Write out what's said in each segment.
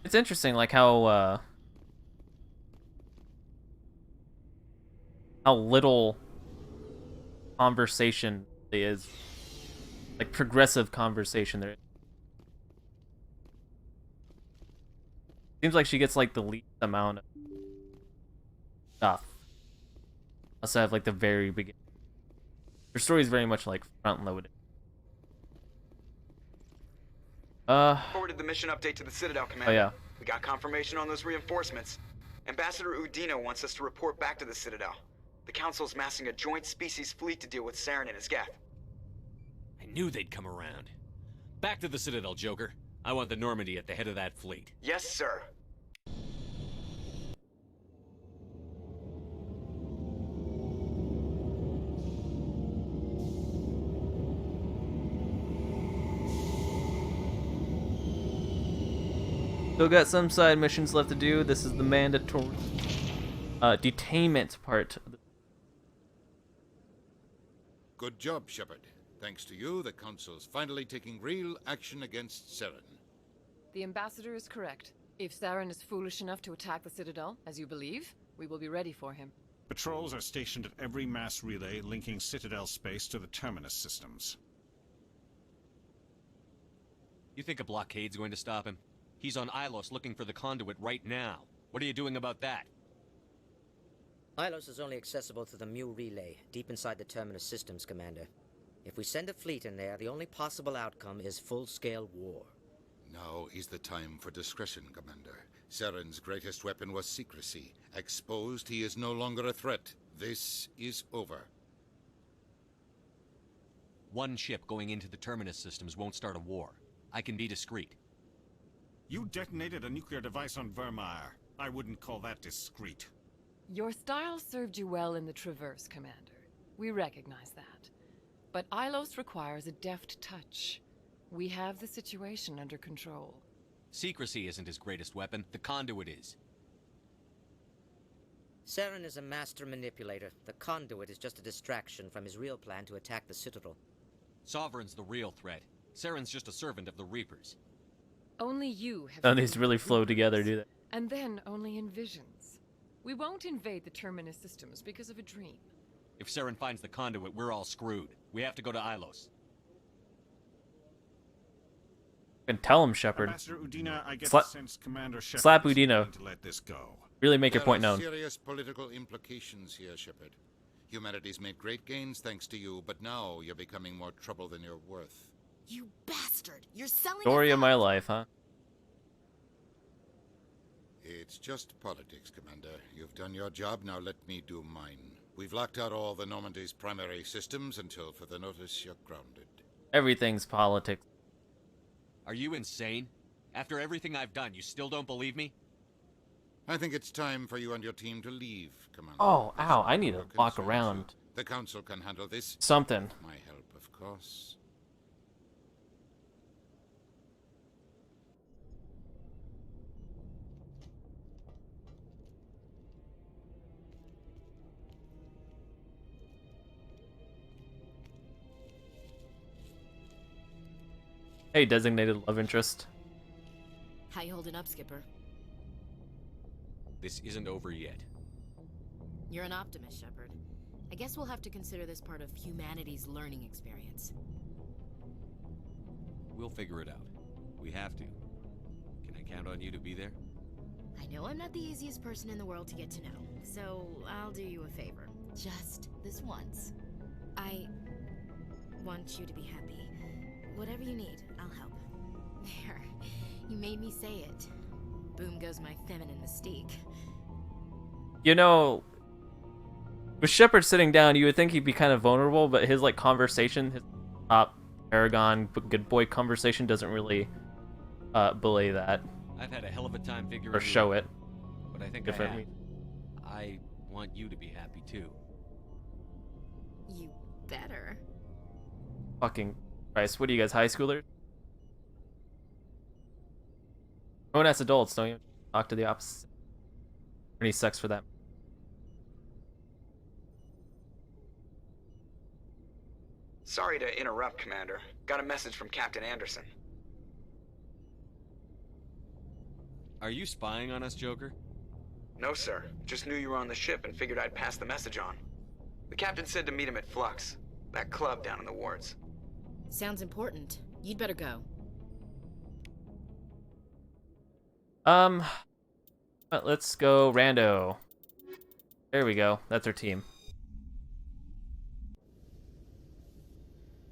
It's interesting, like how little conversation there is, like progressive conversation there. Seems like she gets like the least amount of stuff. Also have like the very beginning. Her story is very much like front loaded. Forwarded the mission update to the Citadel, Oh Commander. yeah. We got confirmation on those reinforcements. Ambassador Udina wants us to report back to the Citadel. The Council's massing a joint species fleet to deal with Saren and his geth. I knew they'd come around. Back to the Citadel, Joker. I want the Normandy at the head of that fleet. Yes, sir. Still got some side missions left to do. This is the mandatory detainment part. Good job, Shepard. Thanks to you, the Council's finally taking real action against Saren. The Ambassador is correct. If Saren is foolish enough to attack the Citadel, as you believe, we will be ready for him. Patrols are stationed at every mass relay linking Citadel space to the Terminus systems. You think a blockade's going to stop him? He's on Ilos looking for the conduit right now. What are you doing about that? Ilos is only accessible to the Mu relay, deep inside the Terminus systems, Commander. If we send a fleet in there, the only possible outcome is full-scale war. Now is the time for discretion, Commander. Saren's greatest weapon was secrecy. Exposed, he is no longer a threat. This is over. One ship going into the Terminus systems won't start a war. I can be discreet. You detonated a nuclear device on Vermeer. I wouldn't call that discreet. Your style served you well in the Traverse, Commander. We recognize that. But Ilos requires a deft touch. We have the situation under control. Secrecy isn't his greatest weapon. The conduit is. Saren is a master manipulator. The conduit is just a distraction from his real plan to attack the Citadel. Sovereign's the real threat. Saren's just a servant of the Reapers. Only you have None of seen these really flow rumors, together, do they? And then only in visions. We won't invade the Terminus systems because of a dream. If Saren finds the conduit, we're all screwed. We have to go to Ilos. And tell him, Shepard. Ambassador Udina, I get Sla- the sense Commander Shepard slap is Udina. willing to let this go. Really make your There point are known. serious political implications here, Shepard. Humanity's made great gains thanks to you, but now you're becoming more trouble than you're worth. You bastard! You're selling Story us of my out. life, huh? It's just politics, Commander. You've done your job, now let me do mine. We've locked out all the Normandy's primary systems until further notice you're grounded. Everything's politics. Are you insane? After everything I've done, you still don't believe me? I think it's time for you and your team to leave, Commander. Oh, This ow, I need no to walk concerns around. you. The Council can handle this. Something. With my help, of course. Hey, designated love interest. How you holding up, Skipper? This isn't over yet. You're an optimist, Shepard. I guess we'll have to consider this part of humanity's learning experience. We'll figure it out. We have to. Can I count on you to be there? I know I'm not the easiest person in the world to get to know, so I'll do you a favor. Just this once. I want you to be happy. Whatever you need, I'll help. There. You made me say it. Boom goes my feminine mystique. You know, with Shepard sitting down, you would think he'd be kind of vulnerable, but his like conversation, his top Paragon good boy conversation, doesn't really belay that I've had a hell of a time figuring or show out, it. but I think Good I for have. me. I want you to be happy too. You better. Fucking Christ, what are you guys, high schoolers? No one as adults, don't you? Talk to the opposite. Any sex for that. Sorry to interrupt, Commander. Got a message from Captain Anderson. Are you spying on us, Joker? No, sir. Just knew you were on the ship and figured I'd pass the message on. The captain said to meet him at Flux, that club down in the wards. Sounds important. You'd better go. Let's go rando. There we go. That's our team.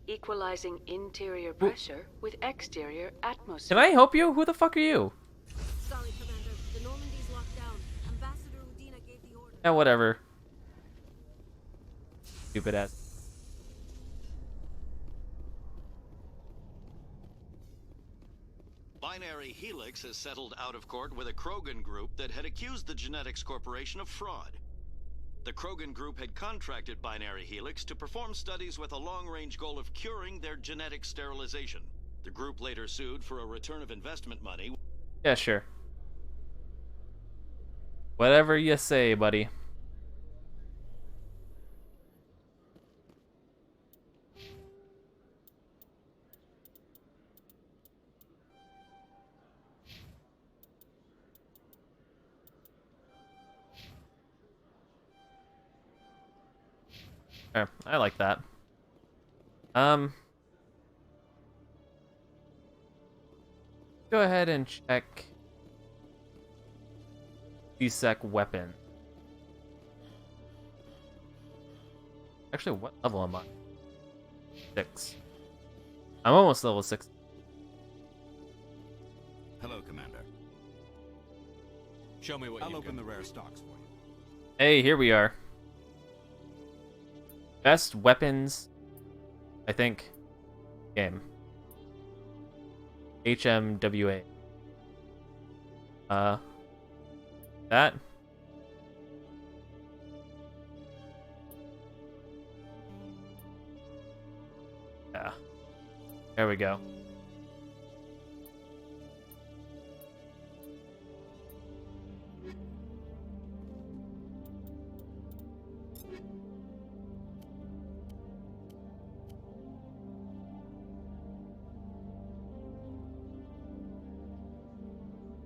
Equalizing interior pressure with exterior atmosphere. Can I help you? Who the fuck are you? Sorry, Commander. The Normandy's locked down. Ambassador Udina gave the order. Yeah, whatever. Stupid ass. Binary Helix has settled out of court with a Krogan group that had accused the Genetics Corporation of fraud. The Krogan group had contracted Binary Helix to perform studies with a long-range goal of curing their genetic sterilization. The group later sued for a return of investment money. Yeah, sure. Whatever you say, buddy. Sure, I like that. Go ahead and check CSEC weapon. Actually, what level am I? 6. I'm almost level 6. Hello, Commander. Show me what I'll you open got. the rare stocks for you. Hey, here we are. Best weapons, I think, game. HMWA. That. Yeah. There we go.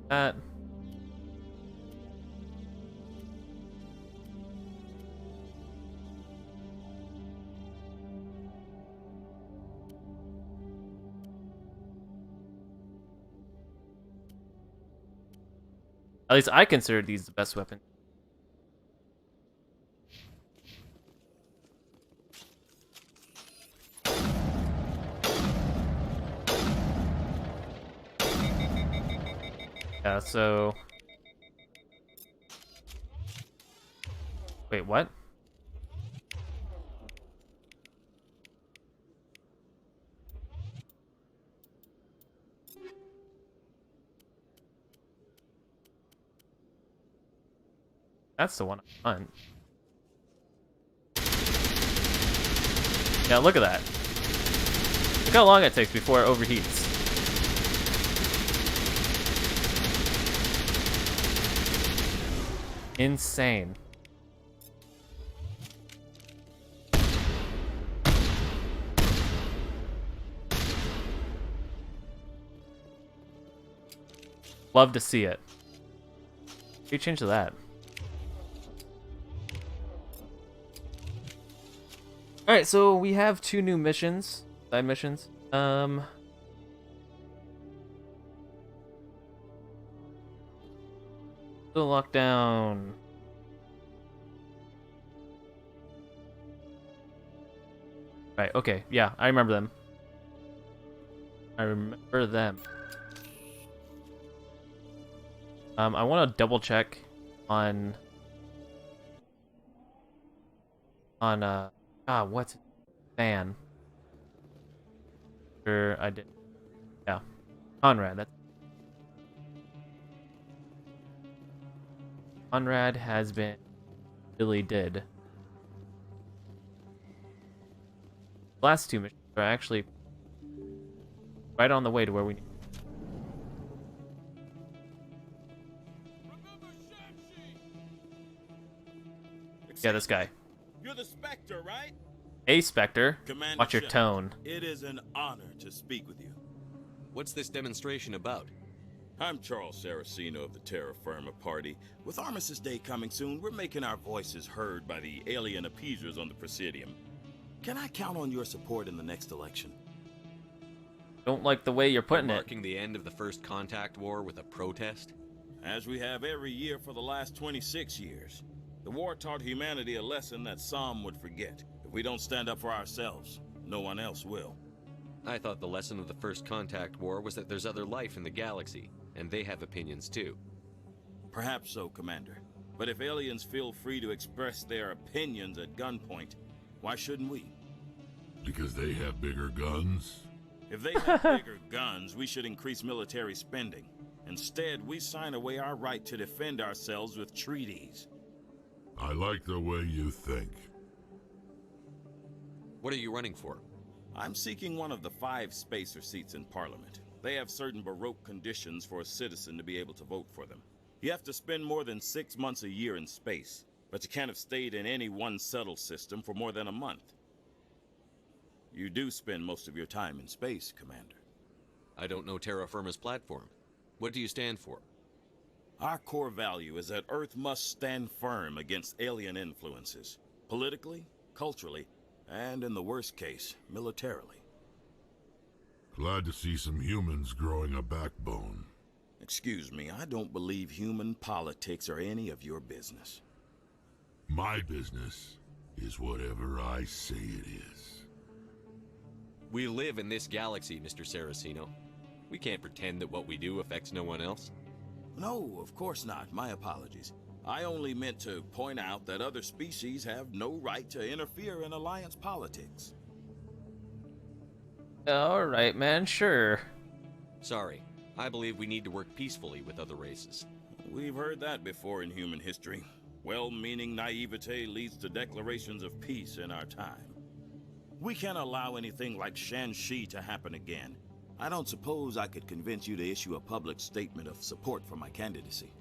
That. At least I consider these the best weapon. Yeah, so... Wait, what? That's the one I want. Yeah, look at that. Look how long it takes before it overheats. Insane. Love to see it. What do you change to that? Alright, so we have 2 new missions. Side missions. Still locked down. Right, okay, yeah, I remember them. I remember them. I want to double check on what's it? Fan. Sure, I did. Yeah, Conrad. That's Conrad has been really did. Last 2 missions are actually right on the way to where we need. Yeah, this guy. You're the Spectre, right? Hey, Spectre. Commander Watch your Shepard, tone. It is an honor to speak with you. What's this demonstration about? I'm Charles Saraceno of the Terra Firma Party. With Armistice Day coming soon, we're making our voices heard by the alien appeasers on the Presidium. Can I count on your support in the next election? Don't like the way you're putting it. Marking the end of the First Contact War with a protest? As we have every year for the last 26 years. The war taught humanity a lesson that some would forget. If we don't stand up for ourselves, no one else will. I thought the lesson of the First Contact War was that there's other life in the galaxy, and they have opinions too. Perhaps so, Commander. But if aliens feel free to express their opinions at gunpoint, why shouldn't we? Because they have bigger guns? If they have bigger guns, we should increase military spending. Instead, we sign away our right to defend ourselves with treaties. I like the way you think. What are you running for? I'm seeking one of the 5 spacer seats in Parliament. They have certain baroque conditions for a citizen to be able to vote for them. You have to spend more than 6 months a year in space, but you can't have stayed in any one settled system for more than a month. You do spend most of your time in space, Commander. I don't know Terra Firma's platform. What do you stand for? Our core value is that Earth must stand firm against alien influences, politically, culturally, and in the worst case, militarily. Glad to see some humans growing a backbone. Excuse me, I don't believe human politics are any of your business. My business is whatever I say it is. We live in this galaxy, Mr. Saraceno. We can't pretend that what we do affects no one else. No, of course not. My apologies. I only meant to point out that other species have no right to interfere in alliance politics. Alright, man, sure. Sorry. I believe we need to work peacefully with other races. We've heard that before in human history. Well-meaning naivete leads to declarations of peace in our time. We can't allow anything like Shan-Shi to happen again. I don't suppose I could convince you to issue a public statement of support for my candidacy.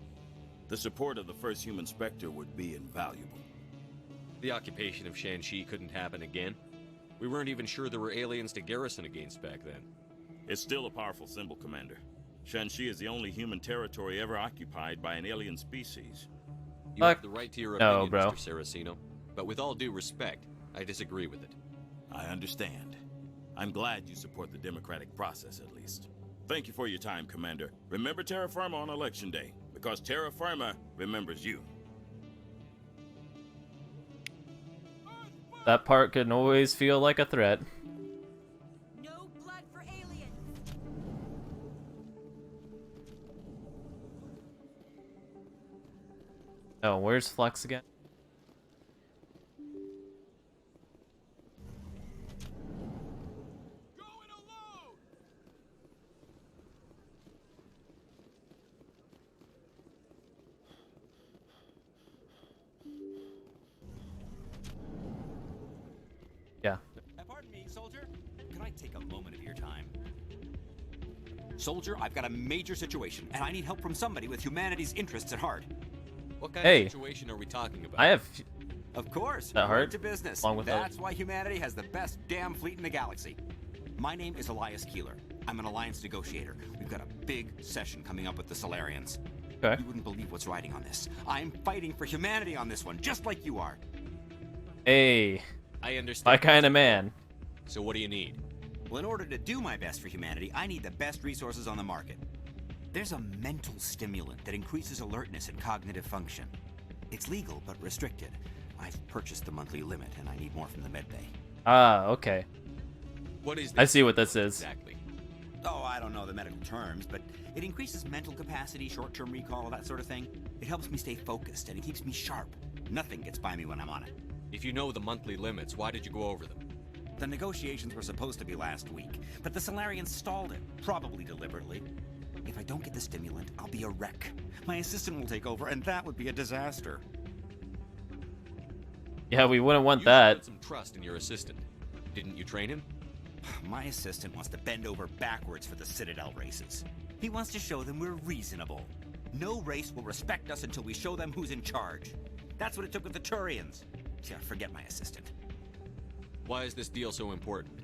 The support of the first human Spectre would be invaluable. The occupation of Shan-Shi couldn't happen again. We weren't even sure there were aliens to garrison against back then. It's still a powerful symbol, Commander. Shan-Shi is the only human territory ever occupied by an alien species. You have the right to your opinion, bro. Mr. Saraceno. But with all due respect, I disagree with it. I understand. I'm glad you support the democratic process, at least. Thank you for your time, Commander. Remember Terra Firma on Election Day, because Terra Firma remembers you. That part can always feel like a threat. No blood for aliens. Oh, where's Flex again? Yeah. Pardon me, soldier. Can I take a moment of your time? Soldier, I've got a major situation, and I need help from somebody with humanity's interests at heart. What kind Hey. of situation are we talking about? I have... Of course. That hurt? To business. Along with That's why humanity has the best damn fleet in the galaxy. My name is Elias Keeler. I'm an alliance negotiator. We've got a big session coming up with the Solarians. Okay. You wouldn't believe what's riding on this. I'm fighting for humanity on this one, just like you are. Hey. I understand. My kind of man. So what do you need? Well, in order to do my best for humanity, I need the best resources on the market. There's a mental stimulant that increases alertness and cognitive function. It's legal, but restricted. I've purchased the monthly limit, and I need more from the medbay. Ah, okay. What is this? I see what this is. Exactly. Oh, I don't know the medical terms, but it increases mental capacity, short-term recall, that sort of thing. It helps me stay focused, and it keeps me sharp. Nothing gets by me when I'm on it. If you know the monthly limits, why did you go over them? The negotiations were supposed to be last week, but the Solarians stalled it, probably deliberately. If I don't get the stimulant, I'll be a wreck. My assistant will take over, and that would be a disaster. Yeah, we wouldn't want You that. showed some trust in your assistant. Didn't you train him? My assistant wants to bend over backwards for the Citadel races. He wants to show them we're reasonable. No race will respect us until we show them who's in charge. That's what it took with the Turians. Yeah, forget my assistant. Why is this deal so important?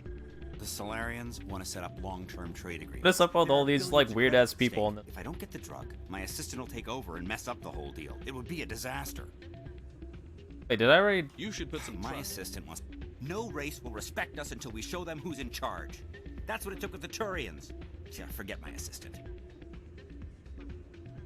The Solarians want to set up long-term trade agreements. What's up with There all are these billions like of weird credits ass at people? stake. If I don't get the drug, my assistant will take over and mess up the whole deal. It would be a disaster. Wait, did I already? You should put some My trust. assistant wants. No race will respect us until we show them who's in charge. That's what it took with the Turians. Yeah, forget my assistant.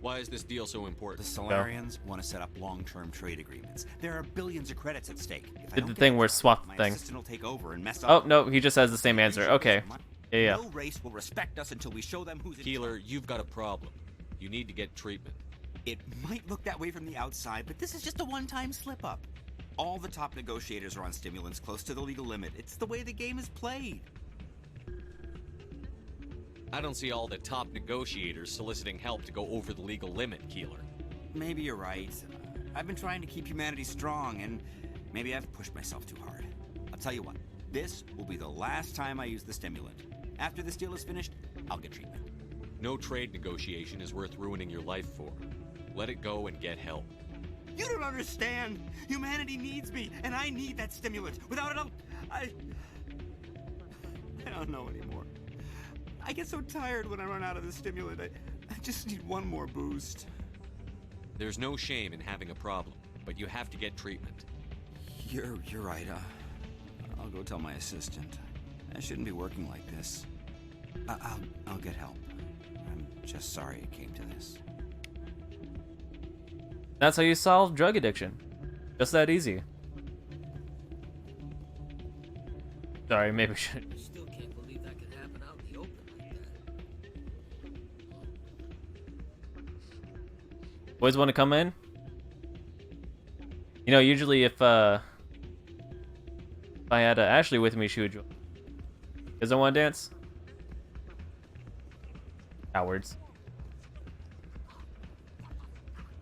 Why is this deal so The important? Solarians want to set up long-term trade agreements. There are billions of credits at stake. If I Did don't the get thing the where drug, swap my thing? assistant will take over and mess Oh up. no, he just has the same answer. Okay. Yeah. No race will respect us until we show them who's in Keeler, charge. you've got a problem. You need to get treatment. It might look that way from the outside, but this is just a one-time slip-up. All the top negotiators are on stimulants close to the legal limit. It's the way the game is played. I don't see all the top negotiators soliciting help to go over the legal limit, Keeler. Maybe you're right. I've been trying to keep humanity strong, and maybe I've pushed myself too hard. I'll tell you what, this will be the last time I use the stimulant. After this deal is finished, I'll get treatment. No trade negotiation is worth ruining your life for. Let it go and get help. You don't understand. Humanity needs me, and I need that stimulant. Without it, I don't know anymore. I get so tired when I run out of the stimulant. I just need one more boost. There's no shame in having a problem, but you have to get treatment. You're right. I'll go tell my assistant. I shouldn't be working like this. I'll get help. I'm just sorry it came to this. That's how you solve drug addiction. Just that easy. Sorry, maybe I should. I still can't believe that could happen out in the open like that. Boys want to come in? You know, usually if I had Ashley with me, she would join. Does I want to dance? Cowards.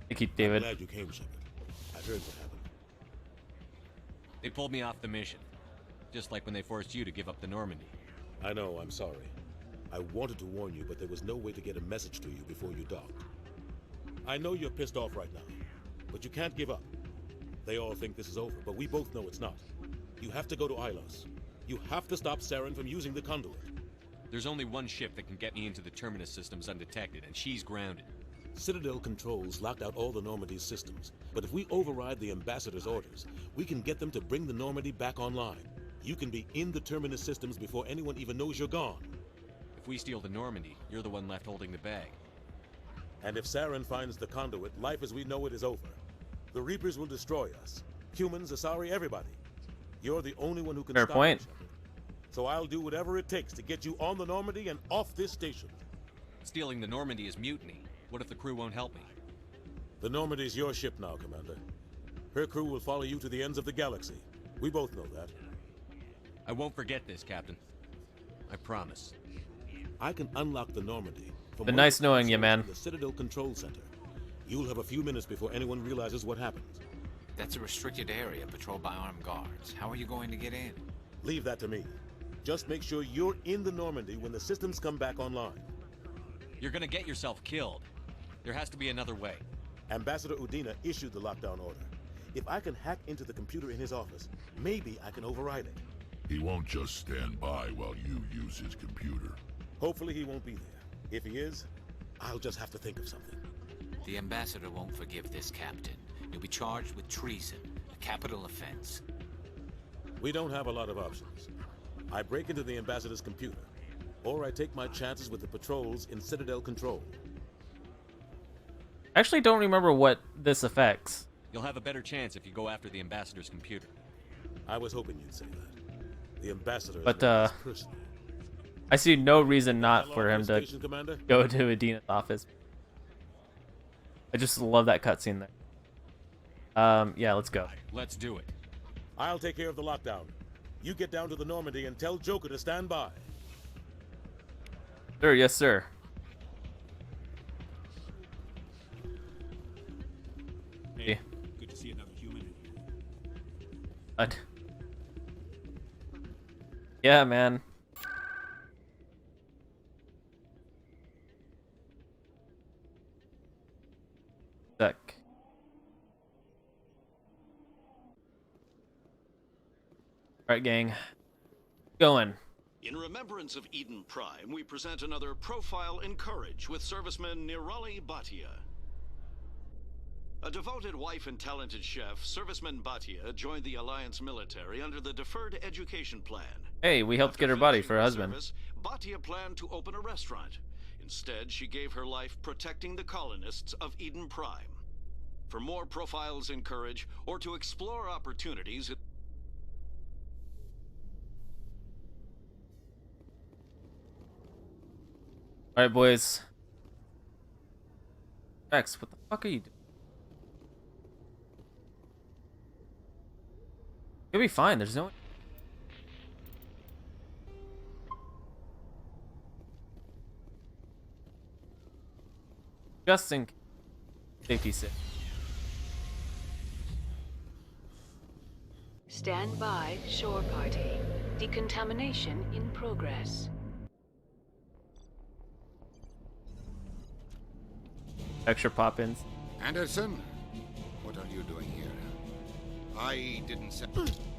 Thank you, David. I'm glad you came, Shepard. I heard what happened. They pulled me off the mission. Just like when they forced you to give up the Normandy. I know, I'm sorry. I wanted to warn you, but there was no way to get a message to you before you docked. I know you're pissed off right now, but you can't give up. They all think this is over, but we both know it's not. You have to go to Ilos. You have to stop Saren from using the conduit. There's only one ship that can get me into the Terminus systems undetected, and she's grounded. Citadel controls locked out all the Normandy's systems, but if we override the Ambassador's orders, we can get them to bring the Normandy back online. You can be in the Terminus systems before anyone even knows you're gone. If we steal the Normandy, you're the one left holding the bag. And if Saren finds the conduit, life as we know it is over. The Reapers will destroy us. Humans, Asari, everybody. You're the only one who can Fair stop point. us, Shepard. So I'll do whatever it takes to get you on the Normandy and off this station. Stealing the Normandy is mutiny. What if the crew won't help me? The Normandy's your ship now, Commander. Her crew will follow you to the ends of the galaxy. We both know that. I won't forget this, Captain. I promise. I can unlock the Normandy. from Been one of nice the knowing you, consoles man. in The Citadel Control Center. You'll have a few minutes before anyone realizes what happened. That's a restricted area patrolled by armed guards. How are you going to get in? Leave that to me. Just make sure you're in the Normandy when the systems come back online. You're gonna get yourself killed. There has to be another way. Ambassador Udina issued the lockdown order. If I can hack into the computer in his office, maybe I can override it. He won't just stand by while you use his computer. Hopefully he won't be there. If he is, I'll just have to think of something. The ambassador won't forgive this, Captain. You'll be charged with treason, a capital offense. We don't have a lot of options. I break into the ambassador's computer, or I take my chances with the patrols in Citadel Control. I actually don't remember what this affects. You'll have a better chance if you go after the ambassador's computer. I was hoping you'd say that. The ambassador is But, my best person. I see no reason not Hello, for him to Station Commander? go to Adina's office. I just love that cutscene there. Yeah, let's go. Let's do it. I'll take care of the lockdown. You get down to the Normandy and tell Joker to stand by. Sir, yes, sir. Hey, good to see another human in here. Yeah, man. Sec. Alright, gang. Going. In remembrance of Eden Prime, we present another profile in courage with serviceman Nirali Bhatia. A devoted wife and talented chef, serviceman Bhatia joined the Alliance military under the Deferred Education Plan. Hey, we helped get her body for her husband. Service, Bhatia planned to open a restaurant. Instead, she gave her life protecting the colonists of Eden Prime. For more profiles in courage, or to explore opportunities... Alright, boys. X, what the fuck are you doing? You'll be fine, there's no... Just in safety sit. Stand by, shore party. Decontamination in progress. Extra pop-ins. Anderson, what are you doing here? I didn't say...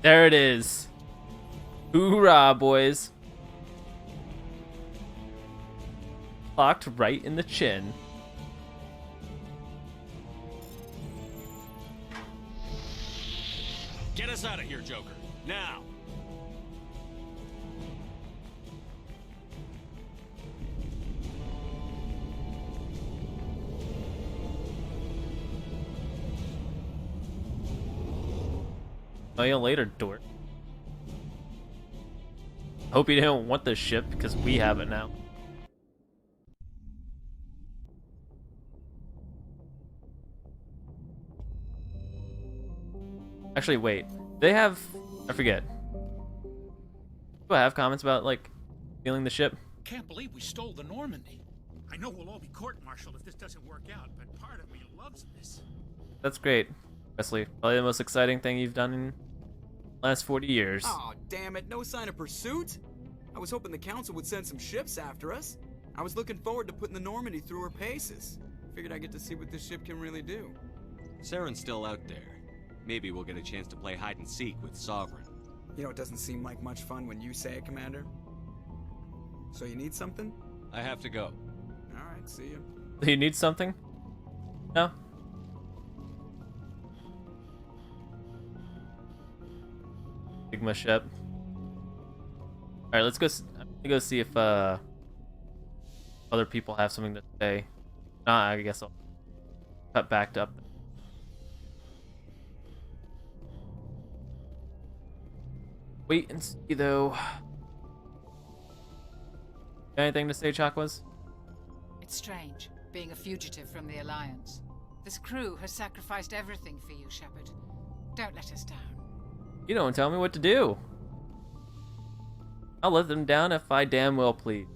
There it is. Hoorah, boys. Clocked right in the chin. Get us out of here, Joker. Now! See you later, dork. Hope you didn't want this ship, because we have it now. Actually, wait. They have... I forget. Do I have comments about, like, stealing the ship? Can't believe we stole the Normandy. I know we'll all be court-martialed if this doesn't work out, but part of me loves this. That's great, Wesley. Probably the most exciting thing you've done in the last 40 years. Oh, damn it. No sign of pursuit? I was hoping the council would send some ships after us. I was looking forward to putting the Normandy through her paces. Figured I'd get to see what this ship can really do. Saren's still out there. Maybe we'll get a chance to play hide-and-seek with Sovereign. You know, it doesn't seem like much fun when you say it, Commander. So you need something? I have to go. Alright, see you. Do you need something? No? Sigma ship. Alright, let's go. I'm gonna go see if other people have something to say. Nah, I guess I'll cut back up. Wait and see though. Got anything to say, Chakwas? It's strange, being a fugitive from the Alliance. This crew has sacrificed everything for you, Shepard. Don't let us down. You don't tell me what to do. I'll let them down if I damn well please.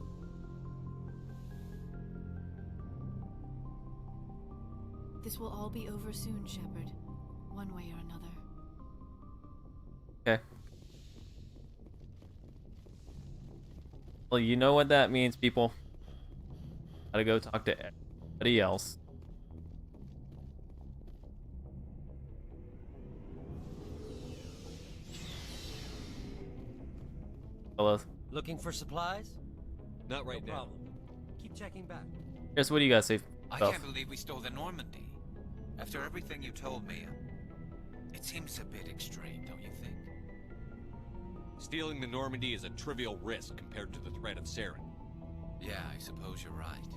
This will all be over soon, Shepard. One way or another. Okay. Well, you know what that means, people. Gotta go talk to everybody else. Hello. Looking for supplies? Not right no now. problem. Keep checking back. Chris, what do you guys say? I can't believe we stole the Normandy. After everything you told me, it seems a bit extreme, don't you think? Stealing the Normandy is a trivial risk compared to the threat of Saren. Yeah, I suppose you're right.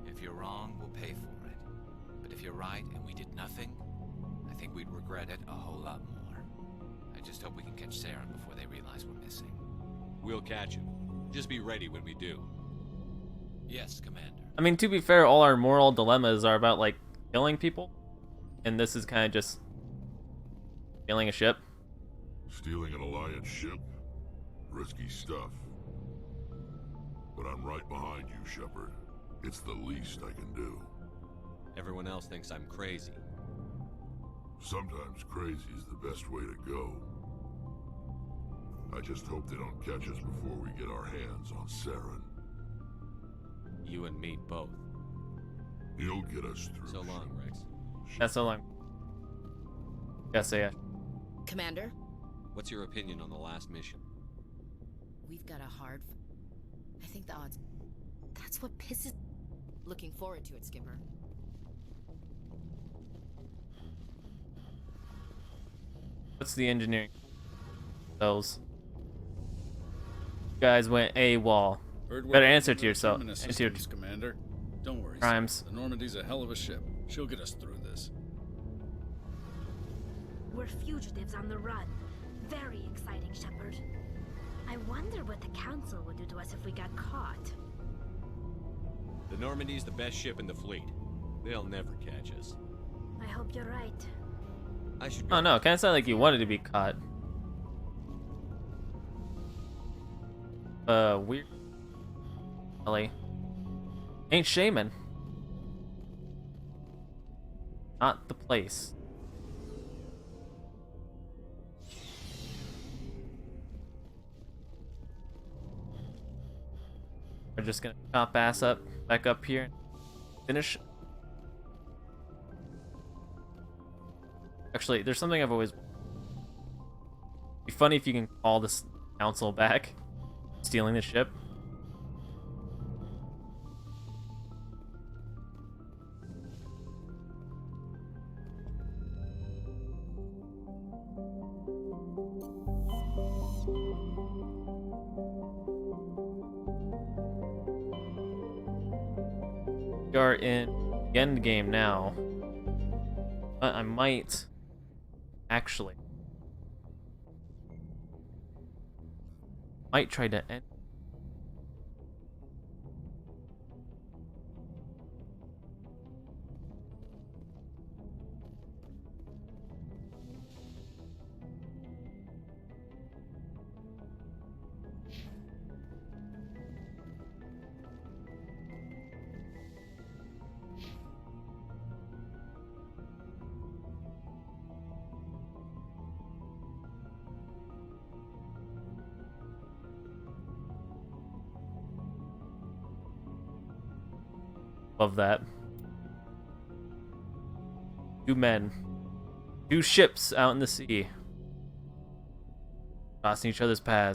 If you're wrong, we'll pay for it. But if you're right and we did nothing, I think we'd regret it a whole lot more. I just hope we can catch Saren before they realize we're missing. We'll catch him. Just be ready when we do. Yes, Commander. I mean, to be fair, all our moral dilemmas are about, like, killing people. And this is kind of just stealing a ship. Stealing an Alliance ship? Risky stuff. But I'm right behind you, Shepard. It's the least I can do. Everyone else thinks I'm crazy. Sometimes crazy is the best way to go. I just hope they don't catch us before we get our hands on Saren. You and me both. You'll get us through. So long, Rex. That's so long. Yes, yeah. Commander? What's your opinion on the last mission? We've we've got a hard... I think the odds... That's what pisses... Looking forward to it, Skipper. What's the engineering? Those guys went AWOL. Better answer to yourself. Answer to Commander. Don't worry. crimes. The Normandy's a hell of a ship. She'll get us through this. We're fugitives on the run. Very exciting, Shepard. I wonder what the Council would do to us if we got caught. The Normandy's the best ship in the fleet. They'll never catch us. I hope you're right. I should Oh no, kind of sounded like you wanted to be caught. Weird. Ellie. Ain't Shaman. Not the place. We're just gonna chop ass up, back up here, and finish. Actually, there's something I've always... It'd be funny if you can call this council back, stealing the ship. We are in the end game now, but I might actually try to end. Love that. 2 men. 2 ships out in the sea. Crossing each other's paths.